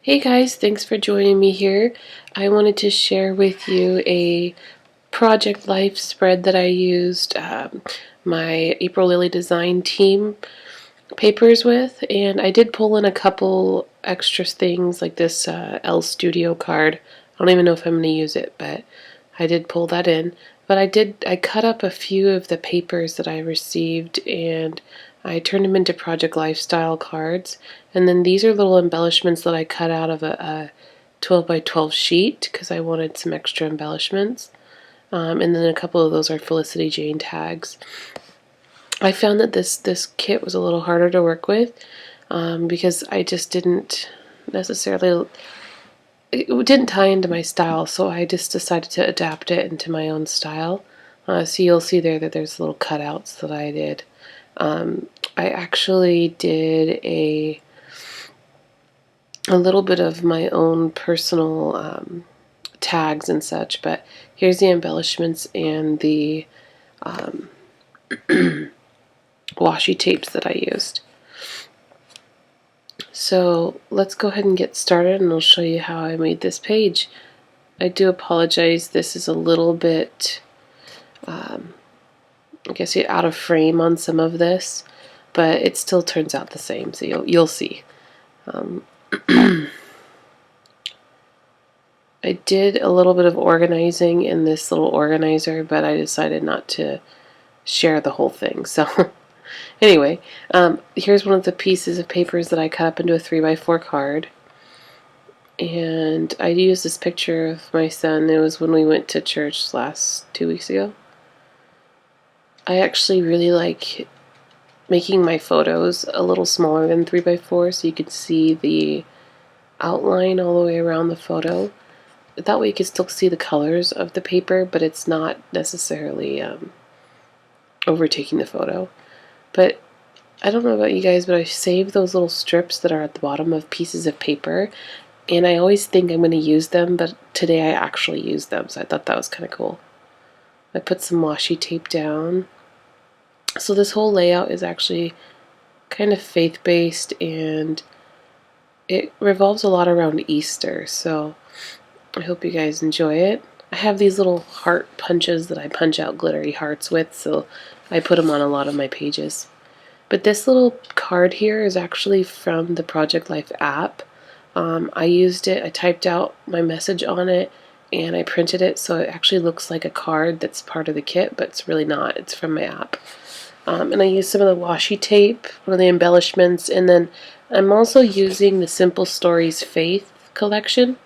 Hey guys, thanks for joining me here. I wanted to share with you a Project Life spread that I used my April Lilli design team papers with, and I did pull in a couple extra things like this L Studio card. I don't even know if I'm going to use it, but I did pull that in. But I cut up a few of the papers that I received and I turned them into Project Lifestyle cards. And then these are little embellishments that I cut out of a 12 by 12 sheet because I wanted some extra embellishments. And then a couple of those are Felicity Jane tags. I found that this kit was a little harder to work with because I just didn't necessarily, it didn't tie into my style, so I just decided to adapt it into my own style. So you'll see there that there's little cutouts that I did. I actually did a little bit of my own personal tags and such, but here's the embellishments and the washi tapes that I used. So let's go ahead and get started and I'll show you how I made this page. I do apologize, this is a little bit I guess you're out of frame on some of this, but it still turns out the same, so you'll see. I did a little bit of organizing in this little organizer, but I decided not to share the whole thing. So anyway, here's one of the pieces of papers that I cut up into a 3x4 card. And I used this picture of my son. It was when we went to church last 2 weeks ago. I actually really like making my photos a little smaller than 3x4 so you can see the outline all the way around the photo. That way you can still see the colors of the paper, but it's not necessarily overtaking the photo. But I don't know about you guys, but I save those little strips that are at the bottom of pieces of paper, and I always think I'm going to use them, but today I actually used them, so I thought that was kind of cool. I put some washi tape down. So this whole layout is actually kind of faith-based, and it revolves a lot around Easter, so I hope you guys enjoy it. I have these little heart punches that I punch out glittery hearts with, so I put them on a lot of my pages. But this little card here is actually from the Project Life app. I used it, I typed out my message on it, and I printed it so it actually looks like a card that's part of the kit, but it's really not. It's from my app. And I used some of the washi tape, one of the embellishments, and then I'm also using the Simple Stories Faith collection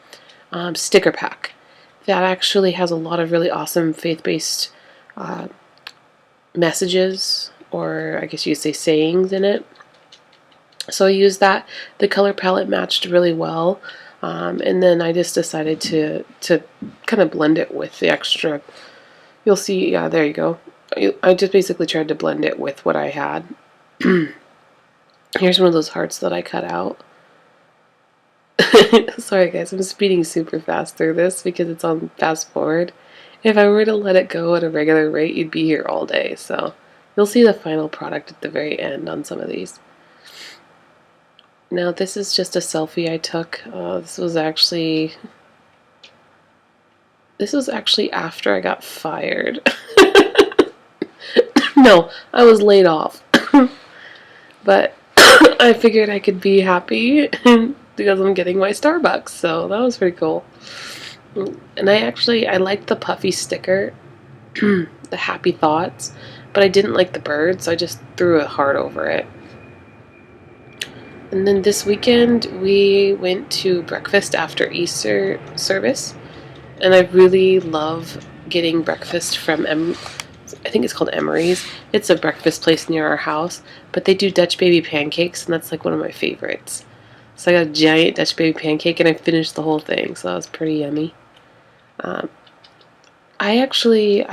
sticker pack. That actually has a lot of really awesome faith-based messages, or I guess you could say sayings in it. So I used that. The color palette matched really well. And then I just decided to kind of blend it with the extra. You'll see, yeah, there you go. I just basically tried to blend it with what I had. Here's one of those hearts that I cut out. Sorry guys, I'm speeding super fast through this because it's on fast forward. If I were to let it go at a regular rate, you'd be here all day. So you'll see the final product at the very end on some of these. Now this is just a selfie I took. This was actually after I got fired. No, I was laid off. But I figured I could be happy because I'm getting my Starbucks, so that was pretty cool. And I liked the puffy sticker, the happy thoughts, but I didn't like the bird, so I just threw a heart over it. And then this weekend we went to breakfast after Easter service, and I really love getting breakfast from I think it's called Emery's. It's a breakfast place near our house, but they do Dutch baby pancakes, and that's like one of my favorites. So I got a giant Dutch baby pancake, and I finished the whole thing, so that was pretty yummy. I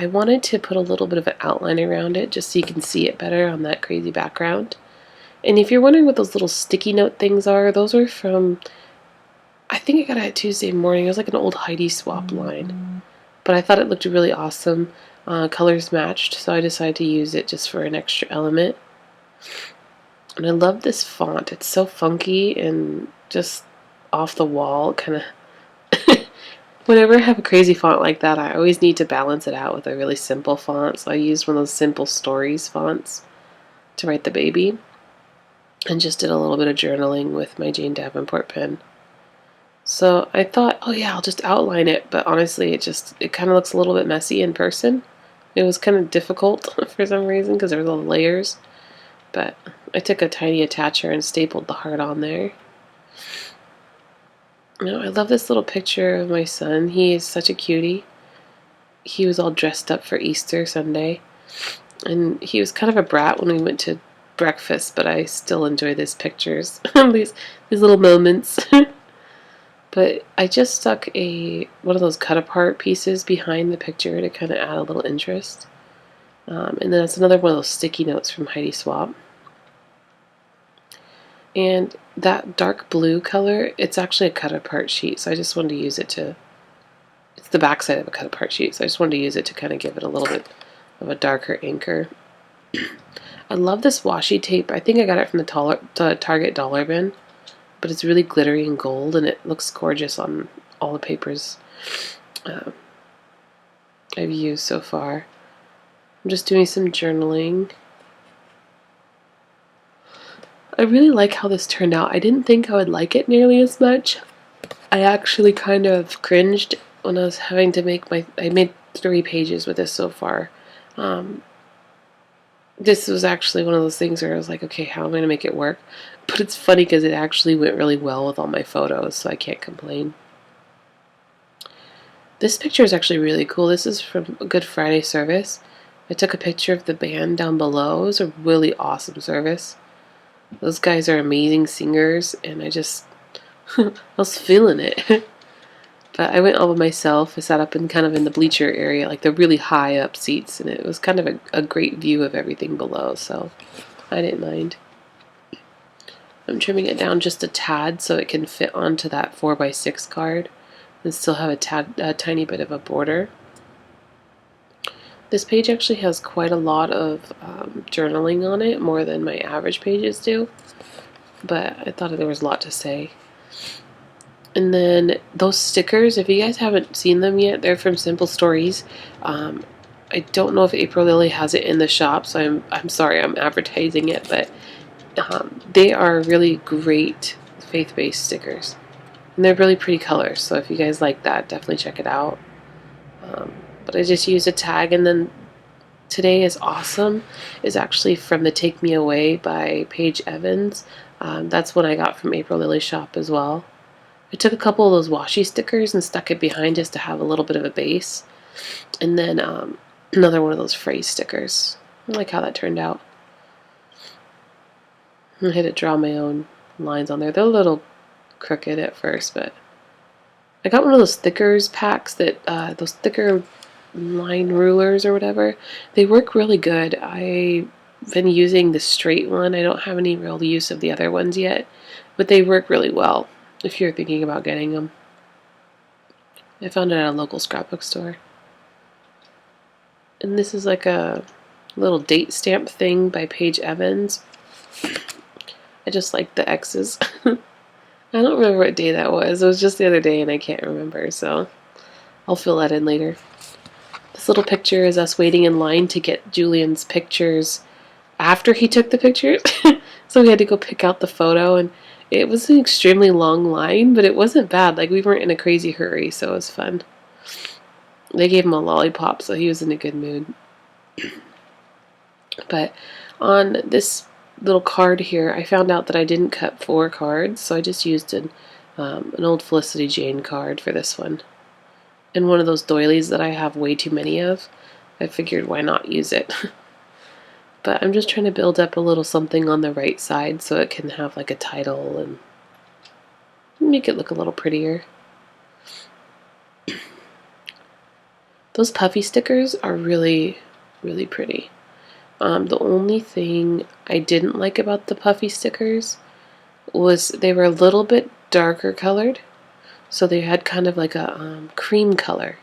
wanted to put a little bit of an outline around it, just so you can see it better on that crazy background. And if you're wondering what those little sticky note things are, those are from, I think I got it Tuesday morning. It was like an old Heidi swap line. But I thought it looked really awesome. Colors matched, so I decided to use it just for an extra element. And I love this font. It's so funky and just off the wall, kind of. Whenever I have a crazy font like that, I always need to balance it out with a really simple font. So I used one of those Simple Stories fonts to write the baby, and just did a little bit of journaling with my Jane Davenport pen. So I thought, oh yeah, I'll just outline it, but honestly, it kind of looks a little bit messy in person. It was kind of difficult for some reason because there were little layers, but I took a tiny attacher and stapled the heart on there. You know, I love this little picture of my son. He is such a cutie. He was all dressed up for Easter Sunday, and he was kind of a brat when we went to breakfast, but I still enjoy these pictures, these little moments. But I just stuck one of those cut apart pieces behind the picture to kind of add a little interest. And then that's another one of those sticky notes from Heidi Swapp. And that dark blue color, it's actually a cut apart sheet, so I just wanted to use it to, it's the back side of a cut apart sheet, so I just wanted to use it to kind of give it a little bit of a darker anchor. I love this washi tape. I think I got it from the Target dollar bin, but it's really glittery and gold, and it looks gorgeous on all the papers I've used so far. I'm just doing some journaling. I really like how this turned out. I didn't think I would like it nearly as much. I actually kind of cringed when I was having to make I made 3 pages with this so far. This was actually one of those things where I was like, okay, how am I going to make it work? But it's funny because it actually went really well with all my photos, so I can't complain. This picture is actually really cool. This is from a Good Friday service. I took a picture of the band down below. It was a really awesome service. Those guys are amazing singers, and I was feeling it. But I went all by myself. I sat up in kind of in the bleacher area, like the really high up seats, and it was kind of a great view of everything below, so I didn't mind. I'm trimming it down just a tad so it can fit onto that 4x6 card and still have a tiny bit of a border. This page actually has quite a lot of journaling on it, more than my average pages do, but I thought there was a lot to say. And then those stickers, if you guys haven't seen them yet, they're from Simple Stories. I don't know if April Lilli has it in the shop, so I'm sorry I'm advertising it, but they are really great faith-based stickers. And they're really pretty colors, so if you guys like that, definitely check it out. But I just used a tag, and then Today is Awesome is actually from the Take Me Away by Paige Evans. That's one I got from April Lilli's shop as well. I took a couple of those washi stickers and stuck it behind just to have a little bit of a base. And then another one of those phrase stickers. I like how that turned out. I had to draw my own lines on there. They're a little crooked at first, but I got one of those thickers packs that those thicker line rulers or whatever. They work really good. I've been using the straight one. I don't have any real use of the other ones yet, but they work really well if you're thinking about getting them. I found it at a local scrapbook store. And this is like a little date stamp thing by Paige Evans. I just like the X's. I don't remember what day that was. It was just the other day and I can't remember, so I'll fill that in later. This little picture is us waiting in line to get Julian's pictures after he took the pictures. So we had to go pick out the photo, and it was an extremely long line, but it wasn't bad. Like, we weren't in a crazy hurry, so it was fun. They gave him a lollipop, so he was in a good mood. But on this little card here, I found out that I didn't cut 4 cards, so I just used an old Felicity Jane card for this one. And one of those doilies that I have way too many of, I figured why not use it. But I'm just trying to build up a little something on the right side so it can have like a title and make it look a little prettier. Those puffy stickers are really, really pretty. The only thing I didn't like about the puffy stickers was they were a little bit darker colored. So they had kind of like a cream color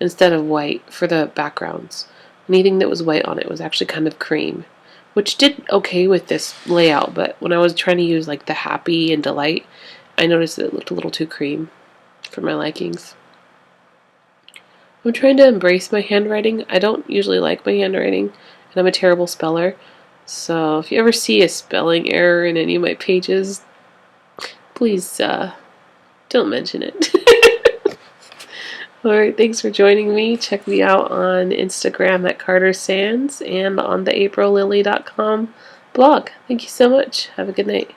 instead of white for the backgrounds. Anything that was white on it was actually kind of cream, which did okay with this layout, but when I was trying to use like the happy and delight, I noticed that it looked a little too cream for my likings. I'm trying to embrace my handwriting. I don't usually like my handwriting, and I'm a terrible speller. So if you ever see a spelling error in any of my pages, please don't mention it. Alright, thanks for joining me. Check me out on Instagram at Carter Sands and on the AprilLilli.com blog. Thank you so much. Have a good night.